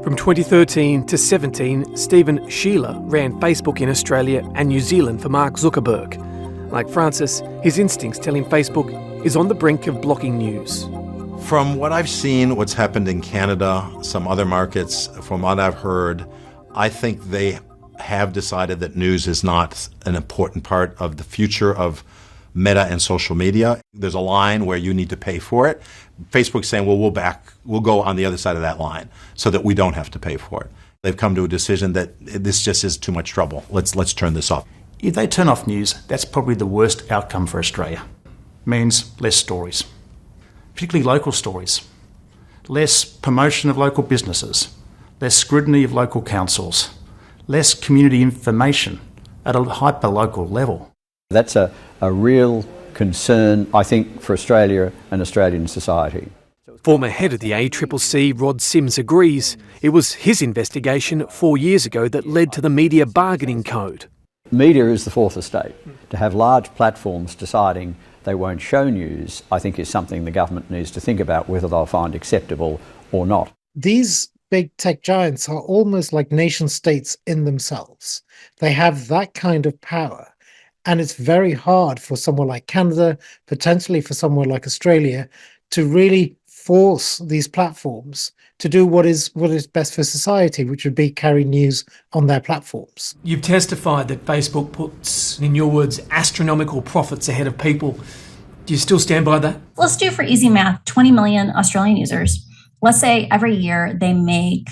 From 2013 to 17, Stephen Scheeler ran Facebook in Australia and New Zealand for Mark Zuckerberg. Like Francis, his instincts tell him Facebook is on the brink of blocking news. From what I've seen, what's happened in Canada, some other markets, from what I've heard, I think they have decided that news is not an important part of the future of Meta and social media. There's a line where you need to pay for it. Facebook's saying, well, we'll go on the other side of that line so that we don't have to pay for it. They've come to a decision that this just is too much trouble. Let's turn this off. If they turn off news, that's probably the worst outcome for Australia. Means less stories, particularly local stories, less promotion of local businesses, less scrutiny of local councils, less community information at a hyper-local level. That's a real concern, I think, for Australia and Australian society. Former head of the ACCC, Rod Sims, agrees it was his investigation 4 years ago that led to the Media Bargaining Code. Media is the fourth estate. To have large platforms deciding they won't show news, I think is something the government needs to think about whether they'll find acceptable or not. These big tech giants are almost like nation states in themselves. They have that kind of power. And it's very hard for somewhere like Canada, potentially for somewhere like Australia, to really force these platforms to do what is best for society, which would be carry news on their platforms. You've testified that Facebook puts, in your words, astronomical profits ahead of people. Do you still stand by that? Let's do for easy math, 20 million Australian users. Let's say every year they make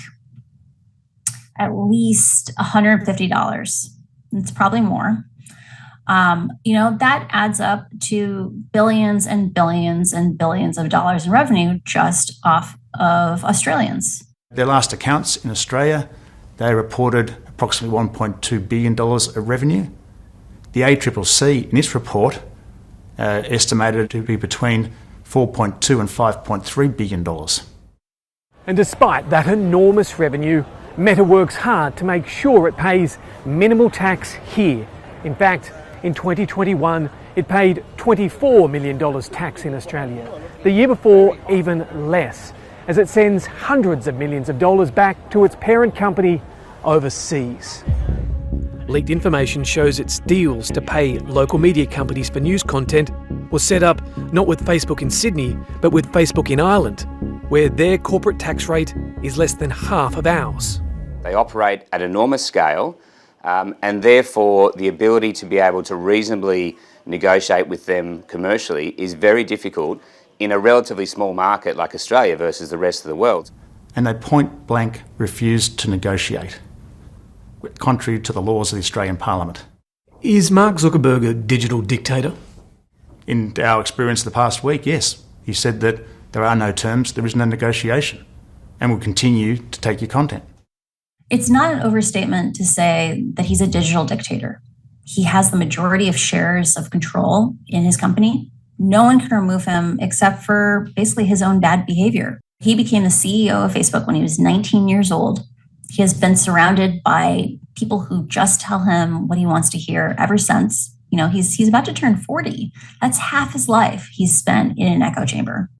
at least $150. It's probably more. That adds up to billions and billions and billions of dollars in revenue just off of Australians. Their last accounts in Australia, they reported approximately $1.2 billion of revenue. The ACCC, in its report, estimated it to be between $4.2 and $5.3 billion. And despite that enormous revenue, Meta works hard to make sure it pays minimal tax here. In fact, in 2021, it paid $24 million tax in Australia. The year before, even less, as it sends hundreds of millions of dollars back to its parent company overseas. Leaked information shows its deals to pay local media companies for news content was set up not with Facebook in Sydney, but with Facebook in Ireland, where their corporate tax rate is less than half of ours. They operate at enormous scale, and therefore the ability to be able to reasonably negotiate with them commercially is very difficult in a relatively small market like Australia versus the rest of the world. And they point blank refused to negotiate, contrary to the laws of the Australian Parliament. Is Mark Zuckerberg a digital dictator? In our experience the past week, yes. He said that there are no terms, there is no negotiation, and will continue to take your content. It's not an overstatement to say that he's a digital dictator. He has the majority of shares of control in his company. No one can remove him except for basically his own bad behavior. He became the CEO of Facebook when he was 19 years old. He has been surrounded by people who just tell him what he wants to hear ever since. He's about to turn 40. That's half his life he's spent in an echo chamber.